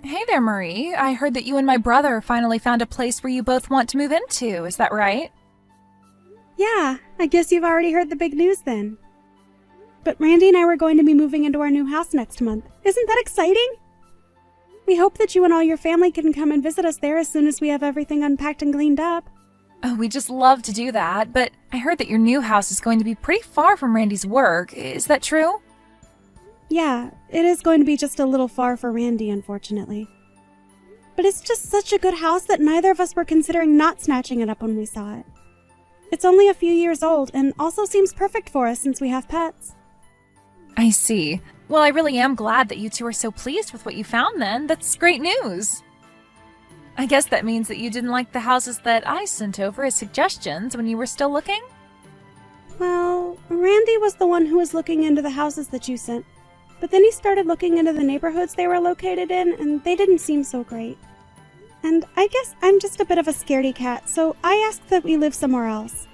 Hey there, Marie. I heard that you and my brother finally found a place where you both want to move into. Is that right? Yeah, I guess you've already heard the big news then. But Randy and I were going to be moving into our new house next month. Isn't that exciting? We hope that you and all your family can come and visit us there as soon as we have everything unpacked and cleaned up. Oh, we'd just love to do that, but I heard that your new house is going to be pretty far from Randy's work. Is that true? Yeah, it is going to be just a little far for Randy, unfortunately. But it's just such a good house that neither of us were considering not snatching it up when we saw it. It's only a few years old and also seems perfect for us since we have pets. I see. Well, I really am glad that you two are so pleased with what you found then. That's great news. I guess that means that you didn't like the houses that I sent over as suggestions when you were still looking? Well, Randy was the one who was looking into the houses that you sent. But then he started looking into the neighborhoods they were located in, and they didn't seem so great. And I guess I'm just a bit of a scaredy cat, so I asked that we live somewhere else.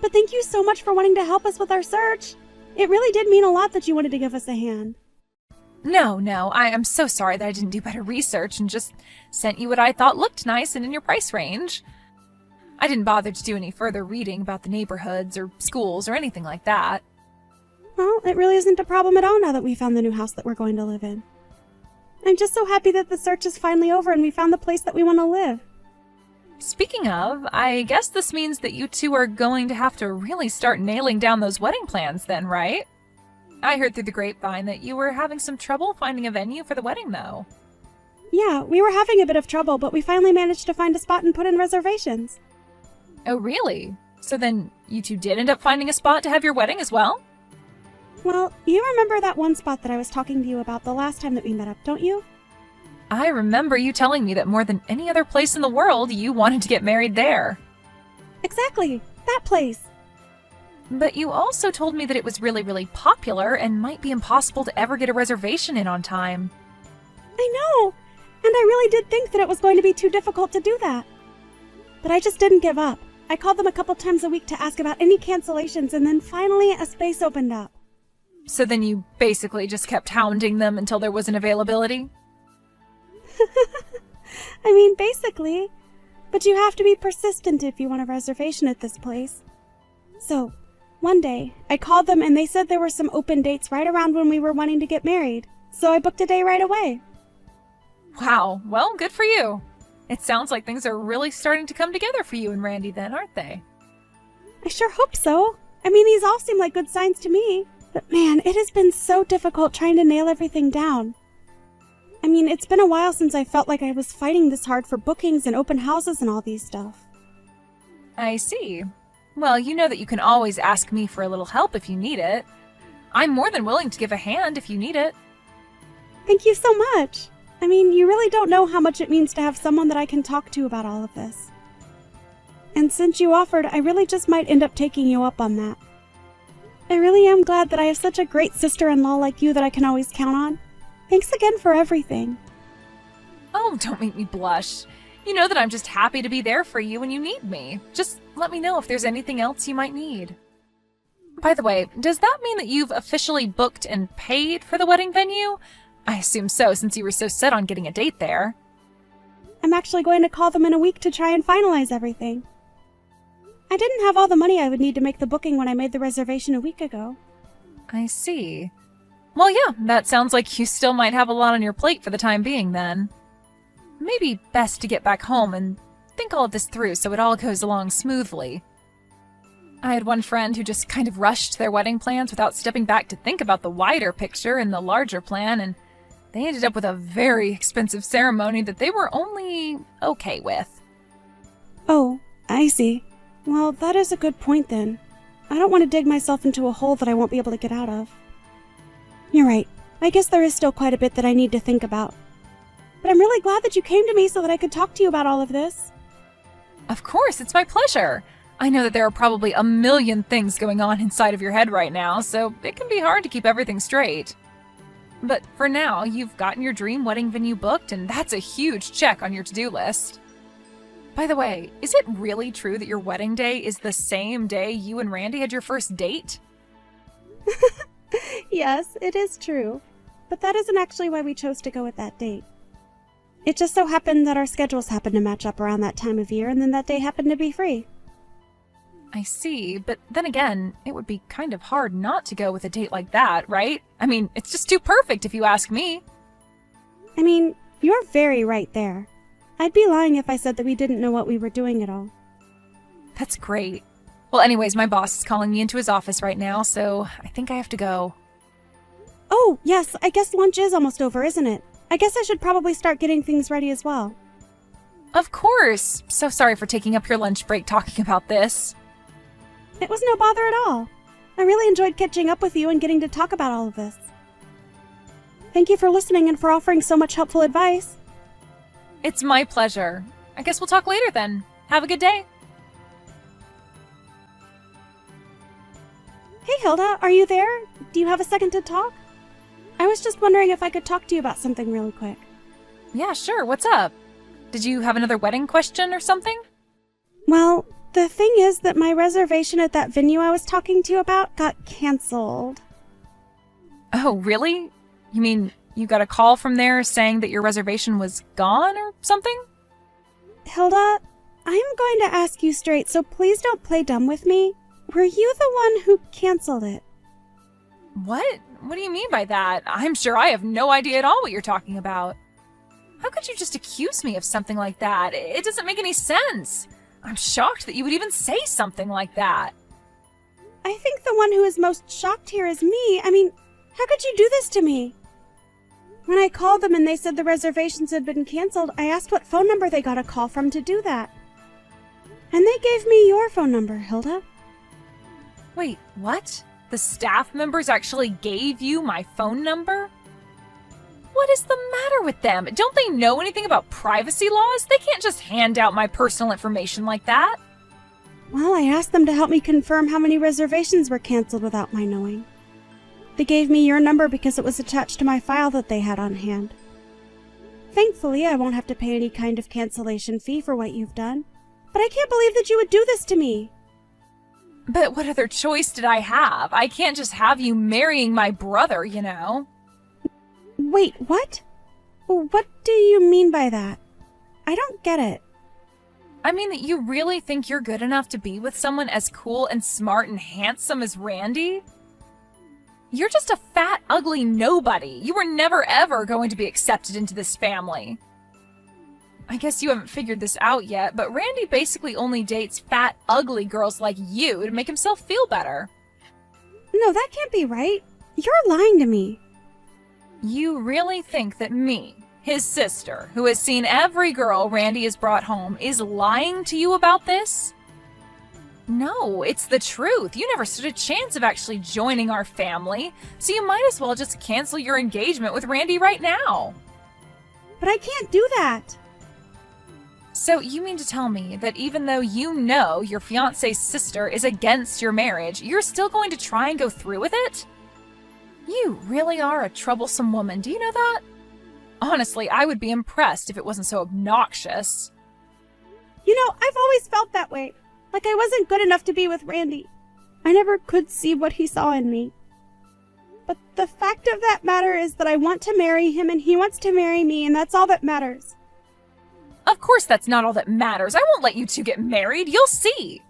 But thank you so much for wanting to help us with our search. It really did mean a lot that you wanted to give us a hand. No, I am so sorry that I didn't do better research and just sent you what I thought looked nice and in your price range. I didn't bother to do any further reading about the neighborhoods or schools or anything like that. Well, it really isn't a problem at all now that we found the new house that we're going to live in. I'm just so happy that the search is finally over and we found the place that we want to live. Speaking of, I guess this means that you two are going to have to really start nailing down those wedding plans then, right? I heard through the grapevine that you were having some trouble finding a venue for the wedding, though. Yeah, we were having a bit of trouble, but we finally managed to find a spot and put in reservations. Oh, really? So then you two did end up finding a spot to have your wedding as well? Well, you remember that one spot that I was talking to you about the last time that we met up, don't you? I remember you telling me that more than any other place in the world, you wanted to get married there. Exactly, that place. But you also told me that it was really popular and might be impossible to ever get a reservation in on time. I know, and I really did think that it was going to be too difficult to do that. But I just didn't give up. I called them a couple times a week to ask about any cancellations, and then finally a space opened up. So then you basically just kept hounding them until there was an availability? I mean, basically. But you have to be persistent if you want a reservation at this place. So, one day, I called them and they said there were some open dates right around when we were wanting to get married. So I booked a day right away. Wow, well, good for you. It sounds like things are really starting to come together for you and Randy then, aren't they? I sure hope so. I mean, these all seem like good signs to me. But man, it has been so difficult trying to nail everything down. I mean, it's been a while since I felt like I was fighting this hard for bookings and open houses and all these stuff. I see. Well, you know that you can always ask me for a little help if you need it. I'm more than willing to give a hand if you need it. Thank you so much. I mean, you really don't know how much it means to have someone that I can talk to about all of this. And since you offered, I really just might end up taking you up on that. I really am glad that I have such a great sister-in-law like you that I can always count on. Thanks again for everything. Oh, don't make me blush. You know that I'm just happy to be there for you when you need me. Just let me know if there's anything else you might need. By the way, does that mean that you've officially booked and paid for the wedding venue? I assume so, since you were so set on getting a date there. I'm actually going to call them in a week to try and finalize everything. I didn't have all the money I would need to make the booking when I made the reservation a week ago. I see. Well, yeah, that sounds like you still might have a lot on your plate for the time being then. Maybe best to get back home and think all of this through so it all goes along smoothly. I had one friend who just kind of rushed their wedding plans without stepping back to think about the wider picture and the larger plan, and they ended up with a very expensive ceremony that they were only okay with. Oh, I see. Well, that is a good point then. I don't want to dig myself into a hole that I won't be able to get out of. You're right. I guess there is still quite a bit that I need to think about. But I'm really glad that you came to me so that I could talk to you about all of this. Of course, it's my pleasure. I know that there are probably a million things going on inside of your head right now, so it can be hard to keep everything straight. But for now, you've gotten your dream wedding venue booked, and that's a huge check on your to-do list. By the way, is it really true that your wedding day is the same day you and Randy had your first date? Yes, it is true. But that isn't actually why we chose to go with that date. It just so happened that our schedules happened to match up around that time of year, and then that day happened to be free. I see, but then again, it would be kind of hard not to go with a date like that, right? I mean, it's just too perfect if you ask me. I mean, you're very right there. I'd be lying if I said that we didn't know what we were doing at all. That's great. Well, anyways, my boss is calling me into his office right now, so I think I have to go. Oh, yes, I guess lunch is almost over, isn't it? I guess I should probably start getting things ready as well. Of course! So sorry for taking up your lunch break talking about this. It was no bother at all. I really enjoyed catching up with you and getting to talk about all of this. Thank you for listening and for offering so much helpful advice. It's my pleasure. I guess we'll talk later then. Have a good day. Hey Hilda, are you there? Do you have a second to talk? I was just wondering if I could talk to you about something really quick. Yeah, sure. What's up? Did you have another wedding question or something? Well, the thing is that my reservation at that venue I was talking to you about got canceled. Oh, really? You mean you got a call from there saying that your reservation was gone or something? Hilda, I'm going to ask you straight, so please don't play dumb with me. Were you the one who canceled it? What? What do you mean by that? I'm sure I have no idea at all what you're talking about. How could you just accuse me of something like that? It doesn't make any sense. I'm shocked that you would even say something like that. I think the one who is most shocked here is me. I mean, how could you do this to me? When I called them and they said the reservations had been canceled, I asked what phone number they got a call from to do that. And they gave me your phone number, Hilda. Wait, what? The staff members actually gave you my phone number? What is the matter with them? Don't they know anything about privacy laws? They can't just hand out my personal information like that. Well, I asked them to help me confirm how many reservations were canceled without my knowing. They gave me your number because it was attached to my file that they had on hand. Thankfully, I won't have to pay any kind of cancellation fee for what you've done. But I can't believe that you would do this to me. But what other choice did I have? I can't just have you marrying my brother, you know? Wait, what? What do you mean by that? I don't get it. I mean, you really think you're good enough to be with someone as cool and smart and handsome as Randy? You're just a fat, ugly nobody. You were never ever going to be accepted into this family. I guess you haven't figured this out yet, but Randy basically only dates fat, ugly girls like you to make himself feel better. No, that can't be right. You're lying to me. You really think that me, his sister, who has seen every girl Randy has brought home, is lying to you about this? No, it's the truth. You never stood a chance of actually joining our family, so you might as well just cancel your engagement with Randy right now. But I can't do that. So you mean to tell me that even though you know your fiancé's sister is against your marriage, you're still going to try and go through with it? You really are a troublesome woman, do you know that? Honestly, I would be impressed if it wasn't so obnoxious. You know, I've always felt that way. Like I wasn't good enough to be with Randy. I never could see what he saw in me. But the fact of that matter is that I want to marry him and he wants to marry me, and that's all that matters. Of course that's not all that matters. I won't let you two get married. You'll see.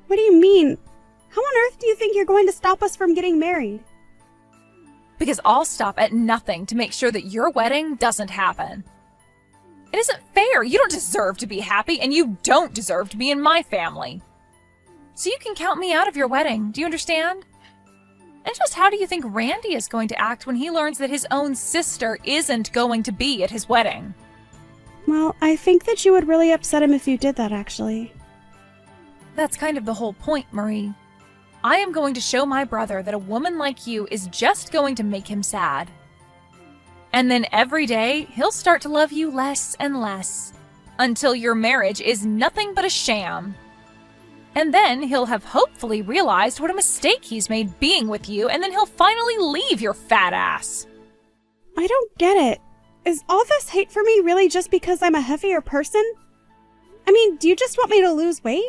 What do you mean? How on earth do you think you're going to stop us from getting married? Because I'll stop at nothing to make sure that your wedding doesn't happen. It isn't fair. You don't deserve to be happy, and you don't deserve to be in my family. So you can count me out of your wedding. Do you understand? And just how do you think Randy is going to act when he learns that his own sister isn't going to be at his wedding? Well, I think that you would really upset him if you did that, actually. That's kind of the whole point, Marie. I am going to show my brother that a woman like you is just going to make him sad. And then every day, he'll start to love you less and less, until your marriage is nothing but a sham. And then he'll have hopefully realized what a mistake he's made being with you, and then he'll finally leave your fat ass. I don't get it. Is all this hate for me really just because I'm a heavier person? I mean, do you just want me to lose weight?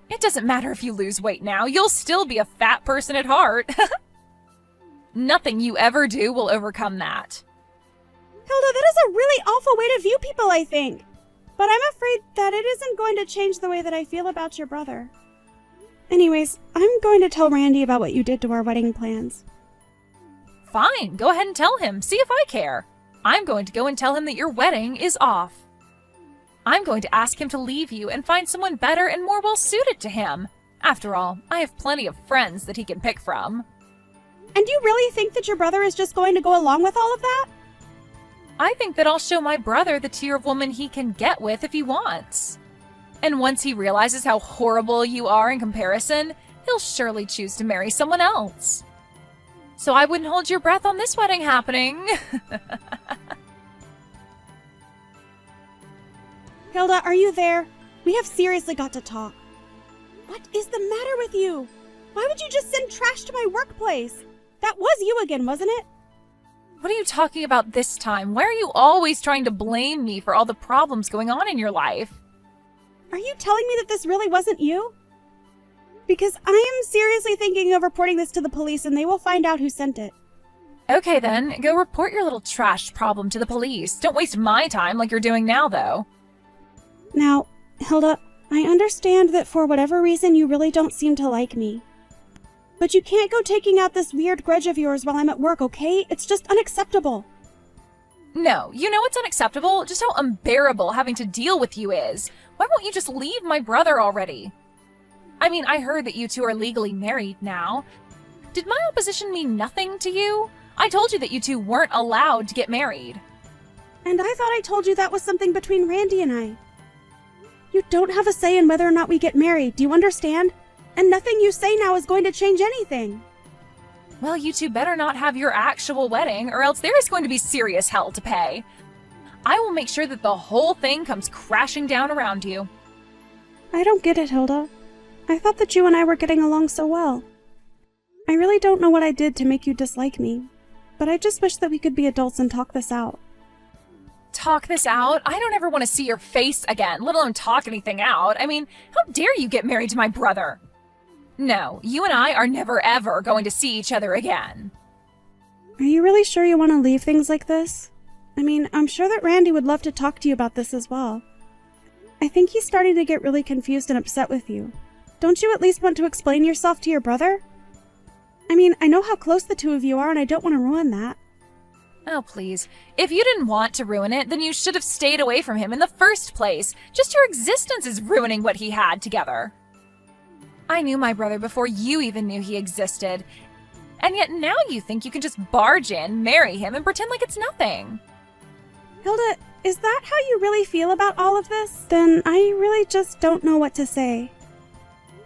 It doesn't matter if you lose weight now. You'll still be a fat person at heart. Nothing you ever do will overcome that. Hilda, that is a really awful beautiful way to view people, I think. But I'm afraid that it isn't going to change the way that I feel about your brother. Anyways, I'm going to tell Randy about what you did to our wedding plans. Fine, go ahead and tell him. See if I care. I'm going to go and tell him that your wedding is off. I'm going to ask him to leave you and find someone better and more well-suited to him. After all, I have plenty of friends that he can pick from. And you really think that your brother is just going to go along with all of that? I think that I'll show my brother the tier of woman he can get with if he wants. And once he realizes how horrible you are in comparison, he'll surely choose to marry someone else. So I wouldn't hold your breath on this wedding happening. Hilda, are you there? We have seriously got to talk. What is the matter with you? Why would you just send trash to my workplace? That was you again, wasn't it? What are you talking about this time? Why are you always trying to blame me for all the problems going on in your life? Are you telling me that this really wasn't you? Because I am seriously thinking of reporting this to the police and they will find out who sent it. Okay then, go report your little trash problem to the police. Don't waste my time like you're doing now, though. Now, Hilda, I understand that for whatever reason you really don't seem to like me. But you can't go taking out this weird grudge of yours while I'm at work, okay? It's just unacceptable. No, you know what's unacceptable? Just how unbearable having to deal with you is. Why won't you just leave my brother already? I mean, I heard that you two are legally married now. Did my opposition mean nothing to you? I told you that you two weren't allowed to get married. And I thought I told you that was something between Randy and I. You don't have a say in whether or not we get married, do you understand? And nothing you say now is going to change anything. Well, you two better not have your actual wedding, or else there is going to be serious hell to pay. I will make sure that the whole thing comes crashing down around you. I don't get it, Hilda. I thought that you and I were getting along so well. I really don't know what I did to make you dislike me, but I just wish that we could be adults and talk this out. Talk this out? I don't ever want to see your face again, let alone talk anything out. I mean, how dare you get married to my brother? No, you and I are never ever going to see each other again. Are you really sure you want to leave things like this? I mean, I'm sure that Randy would love to talk to you about this as well. I think he's starting to get really confused and upset with you. Don't you at least want to explain yourself to your brother? I mean, I know how close the two of you are and I don't want to ruin that. Oh, please. If you didn't want to ruin it, then you should have stayed away from him in the first place. Just your existence is ruining what he had together. I knew my brother before you even knew he existed. And yet now you think you can just barge in, marry him, and pretend like it's nothing. Hilda, is that how you really feel about all of this? Then I really just don't know what to say.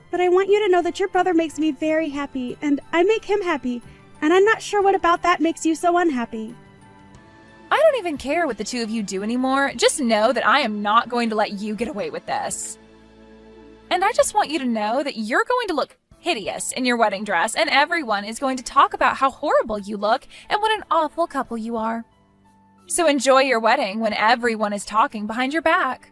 But I want you to know that your brother makes me very happy, and I make him happy, and I'm not sure what about that makes you so unhappy. I don't even care what the two of you do anymore. Just know that I am not going to let you get away with this. And I just want you to know that you're going to look hideous in your wedding dress, and everyone is going to talk about how horrible you look and what an awful couple you are. So enjoy your wedding when everyone is talking behind your back.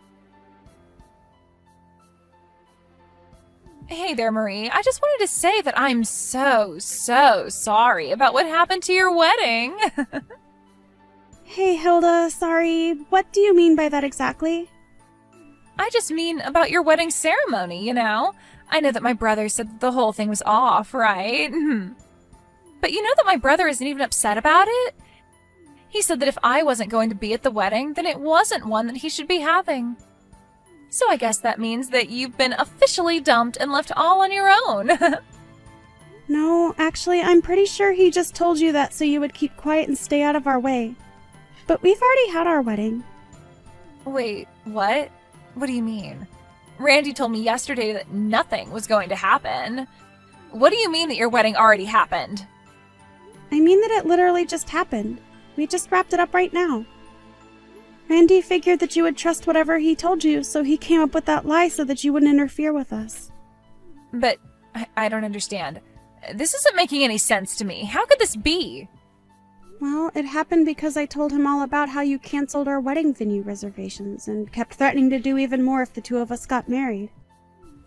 Hey there, Marie. I just wanted to say that I'm so sorry about what happened to your wedding. Hey, Hilda, sorry. What do you mean by that exactly? I just mean about your wedding ceremony, you know? I know that my brother said that the whole thing was off, right? But you know that my brother isn't even upset about it? He said that if I wasn't going to be at the wedding, then it wasn't one that he should be having. So I guess that means that you've been officially dumped and left all on your own. No, actually, I'm pretty sure he just told you that so you would keep quiet and stay out of our way. But we've already had our wedding. Wait, what? What do you mean? Randy told me yesterday that nothing was going to happen. What do you mean that your wedding already happened? I mean that it literally just happened. We just wrapped it up right now. Randy figured that you would trust whatever he told you, so he came up with that lie so that you wouldn't interfere with us. But I don't understand. This isn't making any sense to me. How could this be? Well, it happened because I told him all about how you canceled our wedding venue reservations and kept threatening to do even more if the two of us got married.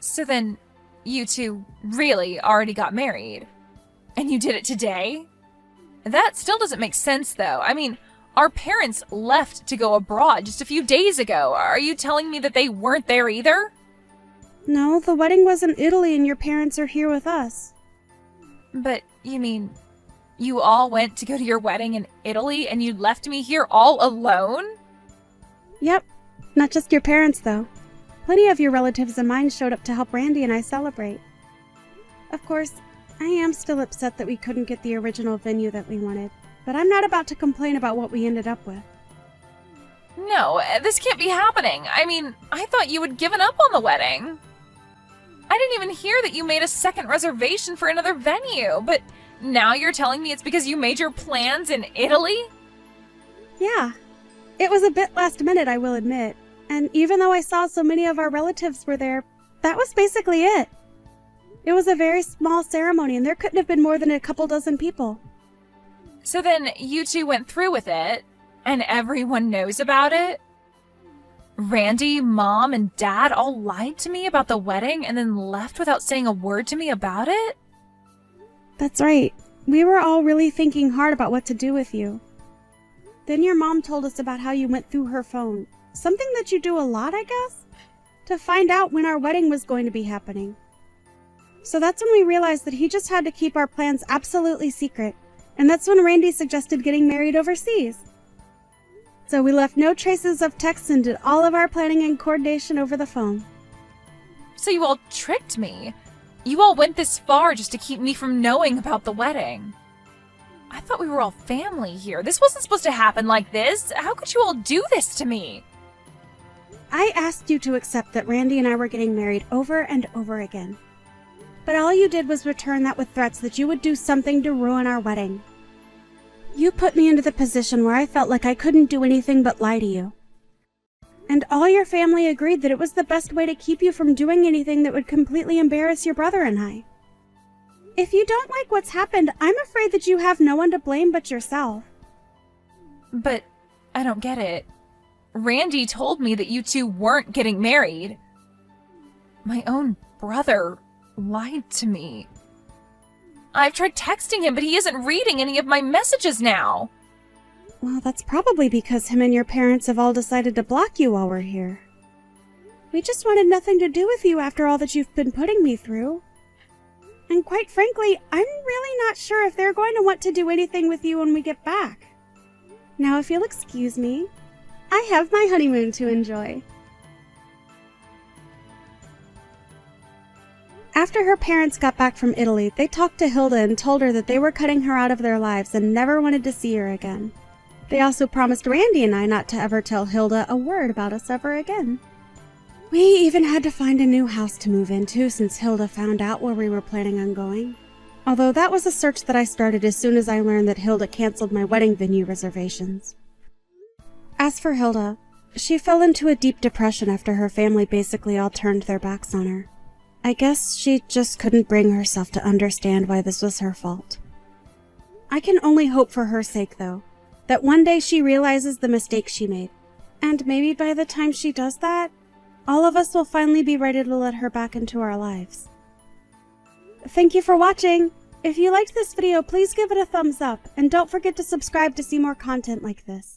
So then, you two really already got married? And you did it today? That still doesn't make sense, though. I mean, Our parents left to go abroad just a few days ago. Are you telling me that they weren't there either? No, the wedding was in Italy and your parents are here with us. But you mean you all went to go to your wedding in Italy and you left me here all alone? Yep. Not just your parents, though. Plenty of your relatives and mine showed up to help Randy and I celebrate. Of course, I am still upset that we couldn't get the original venue that we wanted, but I'm not about to complain about what we ended up with. No, this can't be happening. I mean, I thought you had given up on the wedding. I didn't even hear that you made a second reservation for another venue, but now you're telling me it's because you made your plans in Italy? Yeah. It was a bit last minute, I will admit. And even though I saw so many of our relatives were there, that was basically it. It was a very small ceremony, and there couldn't have been more than a couple dozen people. So then you two went through with it, and everyone knows about it? Randy, Mom, and Dad all lied to me about the wedding and then left without saying a word to me about it? That's right. We were all really thinking hard about what to do with you. Then your mom told us about how you went through her phone. Something that you do a lot, I guess? To find out when our wedding was going to be happening. So that's when we realized that he just had to keep our plans absolutely secret. And that's when Randy suggested getting married overseas. So we left no traces of texts and did all of our planning and coordination over the phone. So you all tricked me. You all went this far just to keep me from knowing about the wedding. I thought we were all family here. This wasn't supposed to happen like this. How could you all do this to me? I asked you to accept that Randy and I were getting married over and over again. But all you did was return that with threats that you would do something to ruin our wedding. You put me into the position where I felt like I couldn't do anything but lie to you. And all your family agreed that it was the best way to keep you from doing anything that would completely embarrass your brother and I. If you don't like what's happened, I'm afraid that you have no one to blame but yourself. But I don't get it. Randy told me that you two weren't getting married. My own brother lied to me. I've tried texting him, but he isn't reading any of my messages now. Well, that's probably because him and your parents have all decided to block you while we're here. We just wanted nothing to do with you after all that you've been putting me through. And quite frankly, I'm really not sure if they're going to want to do anything with you when we get back. Now, if you'll excuse me, I have my honeymoon to enjoy. After her parents got back from Italy, they talked to Hilda and told her that they were cutting her out of their lives and never wanted to see her again. They also promised Randy and I not to ever tell Hilda a word about us ever again. We even had to find a new house to move into since Hilda found out where we were planning on going. Although that was a search that I started as soon as I learned that Hilda canceled my wedding venue reservations. As for Hilda, she fell into a deep depression after her family basically all turned their backs on her. I guess she just couldn't bring herself to understand why this was her fault. I can only hope for her sake, though, that one day she realizes the mistake she made. And maybe by the time she does that, all of us will finally be ready to let her back into our lives. Thank you for watching! If you liked this video, please give it a thumbs up, and don't forget to subscribe to see more content like this.